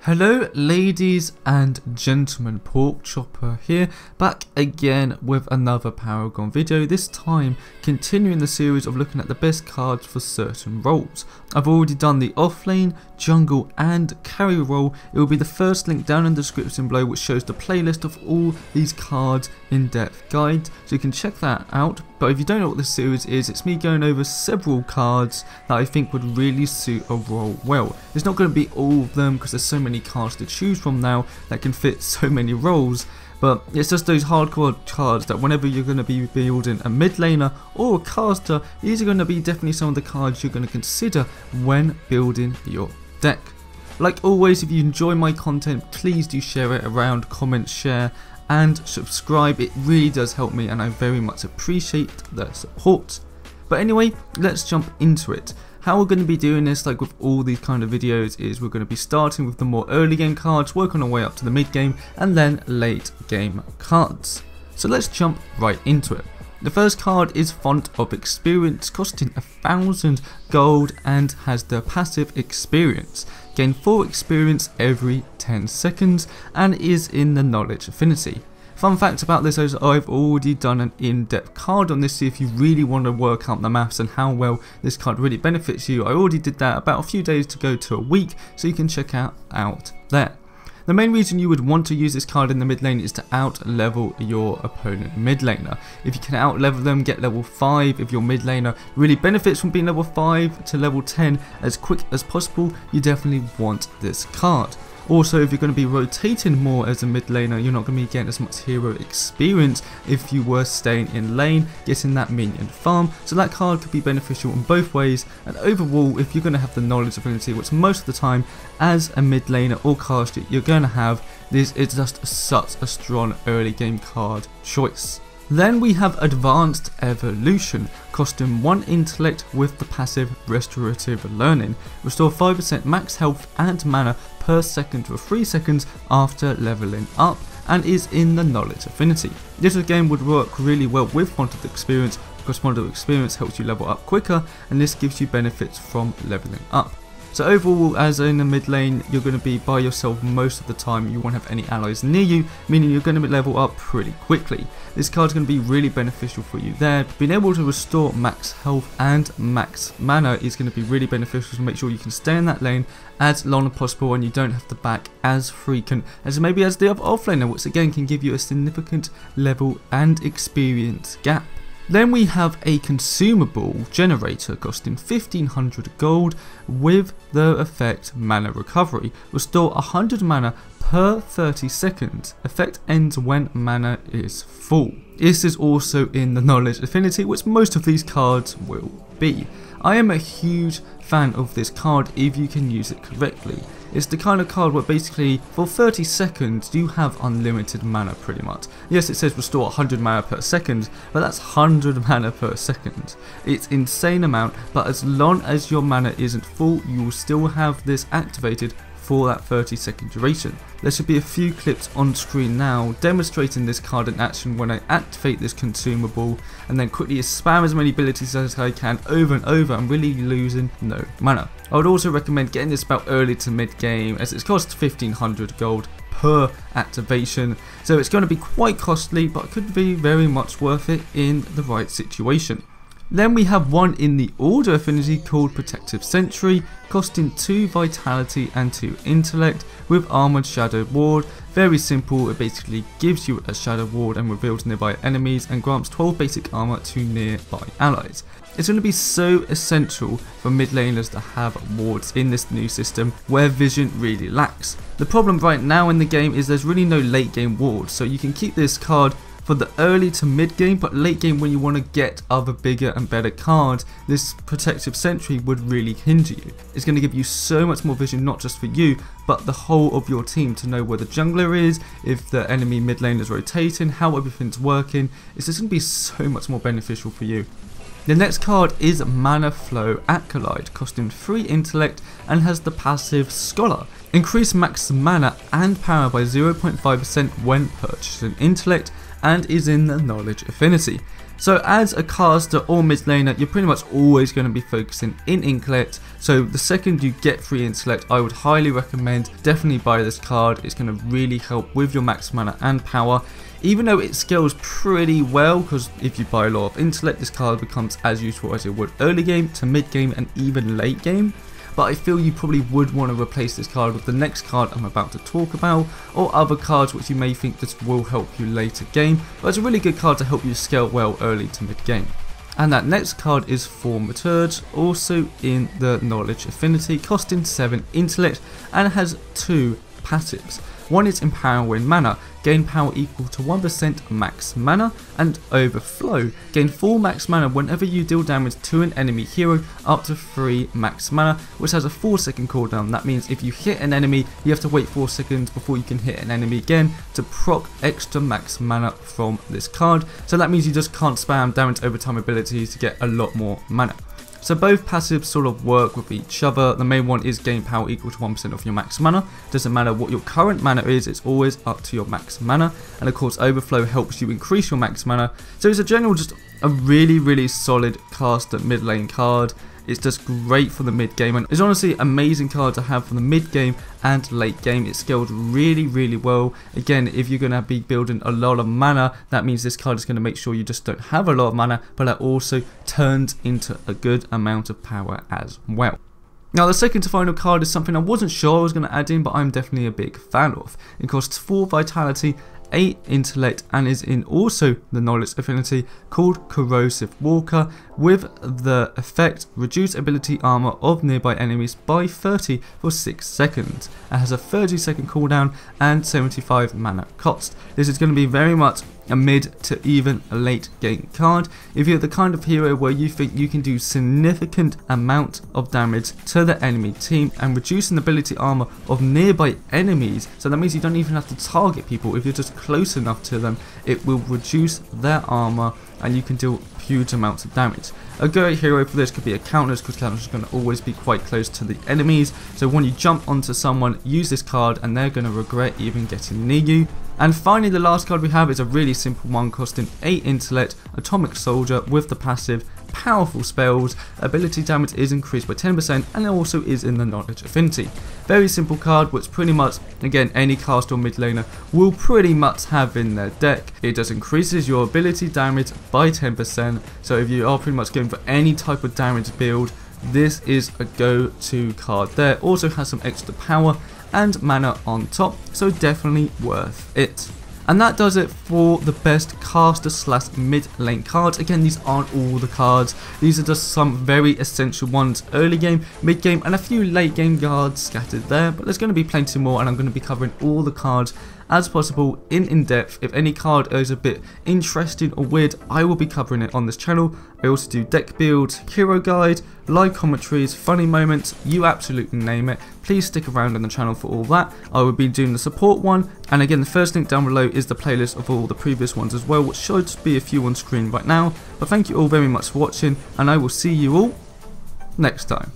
Hello ladies and gentlemen, Pork Chopper here, back again with another Paragon video, this time continuing the series of looking at the best cards for certain roles. I've already done the offlane, jungle and carry role. It will be the first link down in the description below which shows the playlist of all these cards in-depth guide, so you can check that out. But if you don't know what this series is, it's me going over several cards that I think would really suit a role well. It's not going to be all of them because there's so many cards to choose from now that can fit so many roles, but it's just those hardcore cards that whenever you're going to be building a mid laner or a caster, these are going to be definitely some of the cards you're going to consider when building your deck. Like always, if you enjoy my content, please do share it around, comment, share and subscribe. It really does help me and I very much appreciate the support. But anyway, let's jump into it. How we're going to be doing this, like with all these kind of videos, is we're going to be starting with the more early game cards, working our way up to the mid game and then late game cards. So let's jump right into it. The first card is Font of Experience, costing 1000 gold and has the passive experience. Gain 4 experience every 10 seconds and is in the knowledge affinity. Fun fact about this is I've already done an in-depth card on this, so if you really want to work out the maths and how well this card really benefits you, I already did that about a few days to go to a week, so you can check out there. The main reason you would want to use this card in the mid lane is to out-level your opponent mid laner. If you can out-level them, get level 5, if your mid laner really benefits from being level 5 to level 10 as quick as possible, you definitely want this card. Also, if you're going to be rotating more as a mid laner, you're not going to be getting as much hero experience if you were staying in lane, getting that minion farm, so that card could be beneficial in both ways. And overall, if you're going to have the knowledge ability, which most of the time as a mid laner or caster you're going to have, this is just such a strong early game card choice. Then we have Advanced Evolution, costing 1 intellect with the passive Restorative Learning. Restore 5% max health and mana per second for 3 seconds after leveling up and is in the knowledge affinity. This again would work really well with Font of Experience because Font of Experience helps you level up quicker and this gives you benefits from leveling up. So overall, as in the mid lane, you're going to be by yourself most of the time. You won't have any allies near you, meaning you're going to level up pretty quickly. This card's going to be really beneficial for you there. Being able to restore max health and max mana is going to be really beneficial to make sure you can stay in that lane as long as possible and you don't have to back as frequent as maybe as the other offlaner, which again can give you a significant level and experience gap. Then we have a Consumable Generator costing 1500 gold with the effect Mana Recovery. Restore 100 mana per 30 seconds. Effect ends when mana is full. This is also in the knowledge affinity, which most of these cards will be. I am a huge fan of this card if you can use it correctly. It's the kind of card where basically for 30 seconds you have unlimited mana pretty much. Yes, it says restore 100 mana per second, but that's 100 mana per second. It's insane amount, but as long as your mana isn't full, you will still have this activated for that 30-second duration. There should be a few clips on screen now demonstrating this card in action when I activate this consumable and then quickly spam as many abilities as I can over and over and really losing no mana. I would also recommend getting this about early to mid game as it costs 1500 gold per activation, so it's going to be quite costly but could be very much worth it in the right situation. Then we have one in the Order affinity called Protective Sentry, costing 2 Vitality and 2 Intellect with Armored Shadow Ward. Very simple, it basically gives you a Shadow Ward and reveals nearby enemies and grants 12 basic armor to nearby allies. It's going to be so essential for mid laners to have wards in this new system where vision really lacks. The problem right now in the game is there's really no late game wards, so you can keep this card for the early to mid game, but late game when you want to get other bigger and better cards, this Protective Sentry would really hinder you. It's going to give you so much more vision, not just for you, but the whole of your team to know where the jungler is, if the enemy mid lane is rotating, how everything's working. It's just going to be so much more beneficial for you. The next card is Mana Flow Acolyte, costing 3 intellect and has the passive Scholar. Increase max mana and power by 0.5% when purchasing intellect and is in the knowledge affinity. So as a caster or mid laner, you're pretty much always going to be focusing in intellect. So the second you get free intellect, I would highly recommend definitely buy this card. It's going to really help with your max mana and power. Even though it scales pretty well, because if you buy a lot of intellect, this card becomes as useful as it would early game to mid game and even late game. But I feel you probably would want to replace this card with the next card I'm about to talk about, or other cards which you may think this will help you later game, but it's a really good card to help you scale well early to mid game. And that next card is Thaumaturge, also in the Knowledge Affinity, costing 7 intellect and has 2 passives. One is Empowering Mana, gain power equal to 1% max mana, and Overflow, gain full max mana whenever you deal damage to an enemy hero up to 3 max mana, which has a 4-second cooldown. That means if you hit an enemy, you have to wait 4 seconds before you can hit an enemy again to proc extra max mana from this card. So that means you just can't spam damage over time abilities to get a lot more mana. So both passives sort of work with each other. The main one is gain power equal to 1% of your max mana. Doesn't matter what your current mana is, it's always up to your max mana. And of course Overflow helps you increase your max mana. So it's a general just a really solid caster mid lane card. It's just great for the mid game, and it's honestly an amazing card to have for the mid game and late game. It scales really well. Again, if you're going to be building a lot of mana, that means this card is going to make sure you just don't have a lot of mana, but that also turns into a good amount of power as well. Now the second to final card is something I wasn't sure I was going to add in, but I'm definitely a big fan of. It costs 4 vitality, 8 intellect, and is in also the Knowledge Affinity, called Corrosive Walker, with the effect reduce ability armor of nearby enemies by 30 for 6 seconds. It has a 30-second cooldown and 75 mana cost. This is going to be very much a mid to even a late game card. If you're the kind of hero where you think you can do significant amount of damage to the enemy team and reduce an ability armor of nearby enemies, so that means you don't even have to target people. If you're just close enough to them, it will reduce their armor and you can deal huge amounts of damage. A great hero for this could be a Countess, because Countess are going to always be quite close to the enemies, so when you jump onto someone, use this card and they're going to regret even getting near you. And finally, the last card we have is a really simple one, costing 8 intellect, Atomic Soldier, with the passive powerful spells. Ability damage is increased by 10% and it also is in the Knowledge Affinity. Very simple card, which pretty much, again, any caster or mid laner will pretty much have in their deck. It just increases your ability damage by 10%, so if you are pretty much going for any type of damage build, this is a go-to card there. Also has some extra power and mana on top, so definitely worth it. And that does it for the best caster / mid lane cards. Again, these aren't all the cards, these are just some very essential ones early game, mid game, and a few late game cards scattered there, but there's going to be plenty more, and I'm going to be covering all the cards as possible in depth. If any card is a bit interesting or weird, I will be covering it on this channel. I also do deck builds, hero guide, live commentaries, funny moments, you absolutely name it. Please stick around on the channel for all that. I will be doing the support one, and again, the first link down below is the playlist of all the previous ones as well, which should be a few on screen right now. But thank you all very much for watching, and I will see you all next time.